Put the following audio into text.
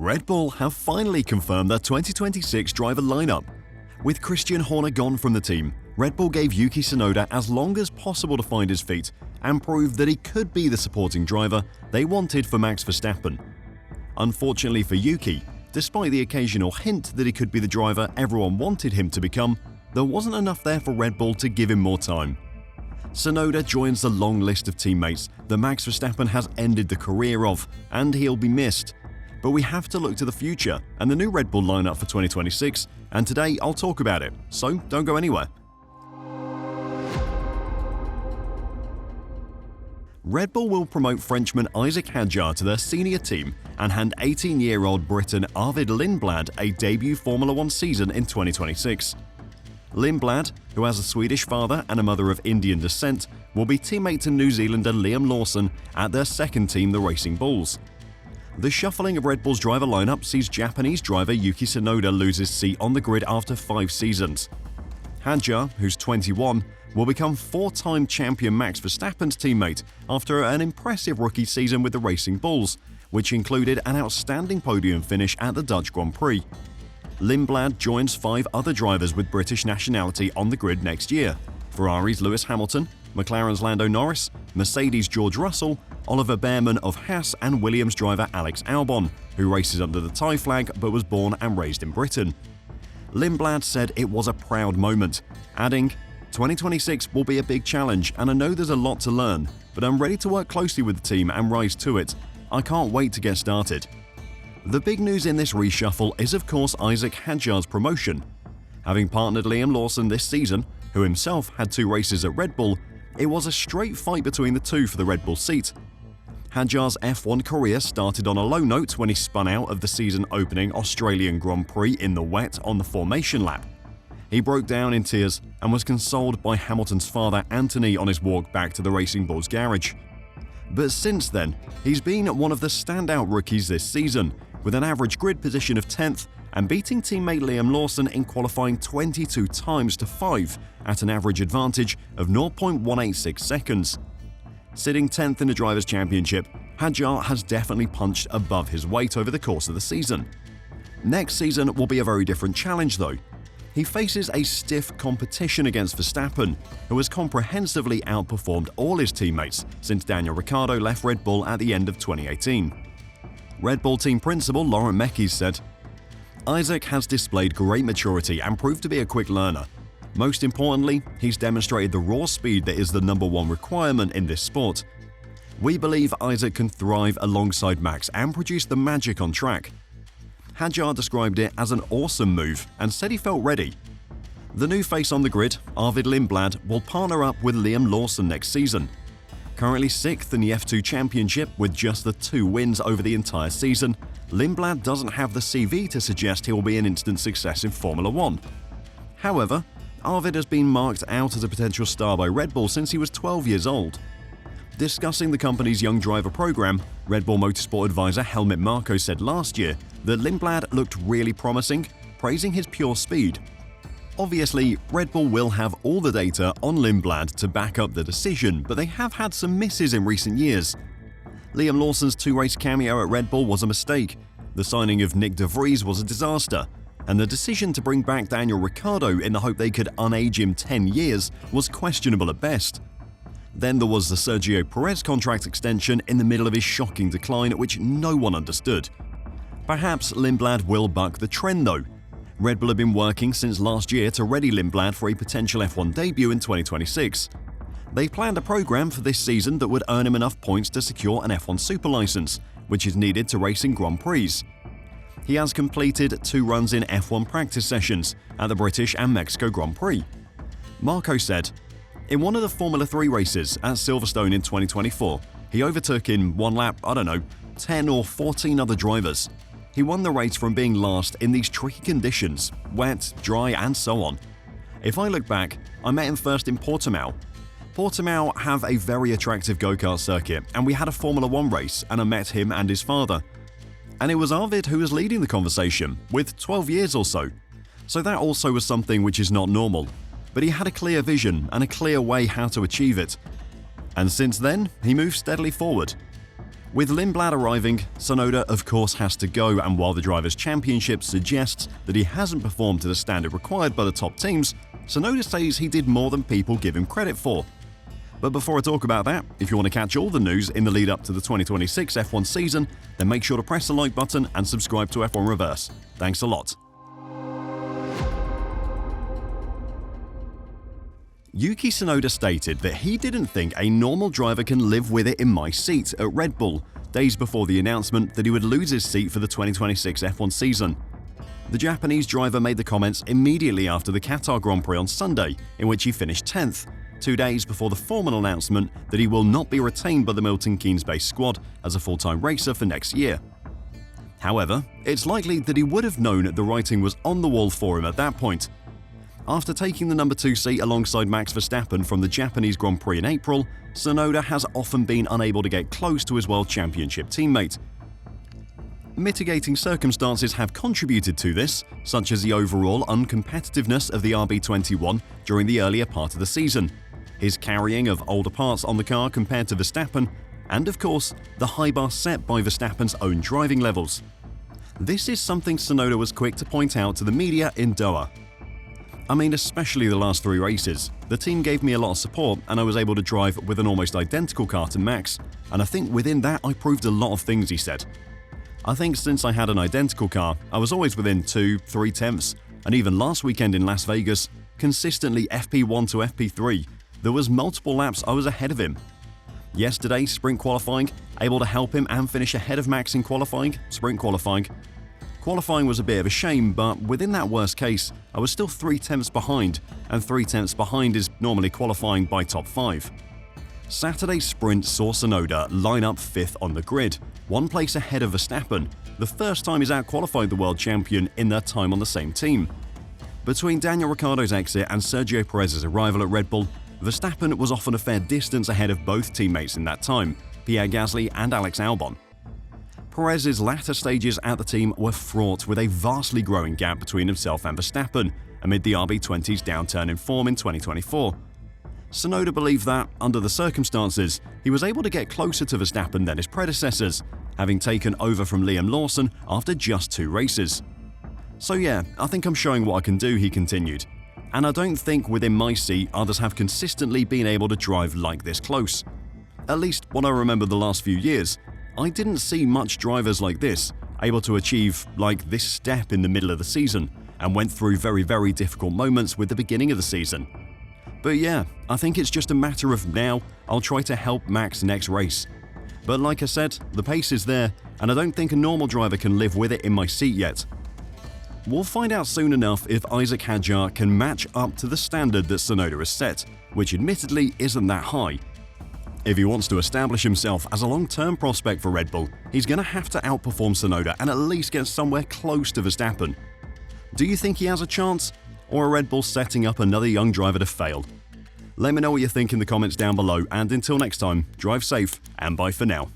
Red Bull have finally confirmed their 2026 driver lineup. With Christian Horner gone from the team, Red Bull gave Yuki Tsunoda as long as possible to find his feet and prove that he could be the supporting driver they wanted for Max Verstappen. Unfortunately for Yuki, despite the occasional hint that he could be the driver everyone wanted him to become, there wasn't enough there for Red Bull to give him more time. Tsunoda joins the long list of teammates that Max Verstappen has ended the career of, and he'll be missed. But we have to look to the future and the new Red Bull lineup for 2026, and today I'll talk about it, so don't go anywhere. Red Bull will promote Frenchman Isaac Hadjar to their senior team and hand 18-year-old Briton Arvid Lindblad a debut Formula One season in 2026. Lindblad, who has a Swedish father and a mother of Indian descent, will be teammate to New Zealander Liam Lawson at their second team, the Racing Bulls. The shuffling of Red Bull's driver lineup sees Japanese driver Yuki Tsunoda lose his seat on the grid after 5 seasons. Hadjar, who's 21, will become 4-time champion Max Verstappen's teammate after an impressive rookie season with the Racing Bulls, which included an outstanding podium finish at the Dutch Grand Prix. Lindblad joins 5 other drivers with British nationality on the grid next year: Ferrari's Lewis Hamilton, McLaren's Lando Norris, Mercedes' George Russell, Oliver Bearman of Haas, and Williams driver Alex Albon, who races under the Thai flag but was born and raised in Britain. Lindblad said it was a proud moment, adding, "2026 will be a big challenge and I know there's a lot to learn, but I'm ready to work closely with the team and rise to it. I can't wait to get started." The big news in this reshuffle is of course Isaac Hadjar's promotion. Having partnered Liam Lawson this season, who himself had 2 races at Red Bull, it was a straight fight between the two for the Red Bull seat. Hadjar's F1 career started on a low note when he spun out of the season-opening Australian Grand Prix in the wet on the formation lap. He broke down in tears and was consoled by Hamilton's father Anthony on his walk back to the Racing Bulls garage. But since then, he's been one of the standout rookies this season, with an average grid position of 10th and beating teammate Liam Lawson in qualifying 22 times to 5 at an average advantage of 0.186 seconds. Sitting 10th in the Drivers' Championship, Hadjar has definitely punched above his weight over the course of the season. Next season will be a very different challenge though. He faces a stiff competition against Verstappen, who has comprehensively outperformed all his teammates since Daniel Ricciardo left Red Bull at the end of 2018. Red Bull team principal Laurent Mekies said, "Isaac has displayed great maturity and proved to be a quick learner. Most importantly, he's demonstrated the raw speed that is the #1 requirement in this sport. We believe Isaac can thrive alongside Max and produce the magic on track." Hadjar described it as an awesome move and said he felt ready. The new face on the grid, Arvid Lindblad, will partner up with Liam Lawson next season. Currently 6th in the F2 Championship with just the 2 wins over the entire season, Lindblad doesn't have the CV to suggest he will be an instant success in Formula One. However, Arvid has been marked out as a potential star by Red Bull since he was 12 years old. Discussing the company's young driver program, Red Bull Motorsport advisor Helmut Marko said last year that Lindblad looked really promising, praising his pure speed. Obviously, Red Bull will have all the data on Lindblad to back up the decision, but they have had some misses in recent years. Liam Lawson's 2-race cameo at Red Bull was a mistake, the signing of Nick de Vries was a disaster, and the decision to bring back Daniel Ricciardo in the hope they could unage him 10 years was questionable at best. Then there was the Sergio Perez contract extension in the middle of his shocking decline, which no one understood. Perhaps Lindblad will buck the trend though. Red Bull have been working since last year to ready Lindblad for a potential F1 debut in 2026. They planned a program for this season that would earn him enough points to secure an F1 super license, which is needed to race in Grand Prix. He has completed 2 runs in F1 practice sessions at the British and Mexico Grand Prix. Marko said, "In one of the Formula 3 races at Silverstone in 2024, he overtook in one lap, 10 or 14 other drivers. He won the race from being last in these tricky conditions, wet, dry and so on. If I look back, I met him first in Portimao. Portimao have a very attractive go-kart circuit and we had a Formula 1 race and I met him and his father. And it was Arvid who was leading the conversation, with 12 years or so. So that also was something which is not normal. But he had a clear vision and a clear way how to achieve it. And since then, he moved steadily forward. With Lindblad arriving, Tsunoda of course has to go, and while the Drivers' Championship suggests that he hasn't performed to the standard required by the top teams, Tsunoda says he did more than people give him credit for. But before I talk about that, if you want to catch all the news in the lead up to the 2026 F1 season, then make sure to press the like button and subscribe to F1 Reverse. Thanks a lot. Yuki Tsunoda stated that he didn't think a normal driver can live with it in my seat at Red Bull, days before the announcement that he would lose his seat for the 2026 F1 season. The Japanese driver made the comments immediately after the Qatar Grand Prix on Sunday, in which he finished 10th, 2 days before the formal announcement that he will not be retained by the Milton Keynes-based squad as a full-time racer for next year. However, it's likely that he would have known the writing was on the wall for him at that point. After taking the number 2 seat alongside Max Verstappen from the Japanese Grand Prix in April, Tsunoda has often been unable to get close to his World Championship teammate. Mitigating circumstances have contributed to this, such as the overall uncompetitiveness of the RB21 during the earlier part of the season, his carrying of older parts on the car compared to Verstappen, and of course, the high bar set by Verstappen's own driving levels. This is something Tsunoda was quick to point out to the media in Doha. I mean, especially the last 3 races. The team gave me a lot of support and I was able to drive with an almost identical car to Max, and I think within that I proved a lot of things, he said. I think since I had an identical car, I was always within 2-3 tenths, and even last weekend in Las Vegas, consistently FP1 to FP3, there was multiple laps I was ahead of him. Yesterday, sprint qualifying, able to help him and finish ahead of Max in qualifying, sprint qualifying. Qualifying was a bit of a shame, but within that worst case, I was still 3 tenths behind, and 3 tenths behind is normally qualifying by top 5. Saturday's sprint saw Tsunoda line up 5th on the grid, 1 place ahead of Verstappen, the first time he's out-qualified the world champion in their time on the same team. Between Daniel Ricciardo's exit and Sergio Perez's arrival at Red Bull, Verstappen was often a fair distance ahead of both teammates in that time, Pierre Gasly and Alex Albon. Perez's latter stages at the team were fraught with a vastly growing gap between himself and Verstappen amid the RB20's downturn in form in 2024. Tsunoda believed that, under the circumstances, he was able to get closer to Verstappen than his predecessors, having taken over from Liam Lawson after just 2 races. So yeah, I think I'm showing what I can do, he continued. And I don't think within my seat others have consistently been able to drive like this close. At least what I remember the last few years, I didn't see much drivers like this, able to achieve like this step in the middle of the season, and went through very difficult moments with the beginning of the season. But yeah, I think it's just a matter of now I'll try to help Max next race. But like I said, the pace is there, and I don't think a normal driver can live with it in my seat yet. We'll find out soon enough if Isaac Hadjar can match up to the standard that Tsunoda has set, which admittedly isn't that high. If he wants to establish himself as a long-term prospect for Red Bull, he's going to have to outperform Tsunoda and at least get somewhere close to Verstappen. Do you think he has a chance? Or are Red Bull setting up another young driver to fail? Let me know what you think in the comments down below, and until next time, drive safe and bye for now.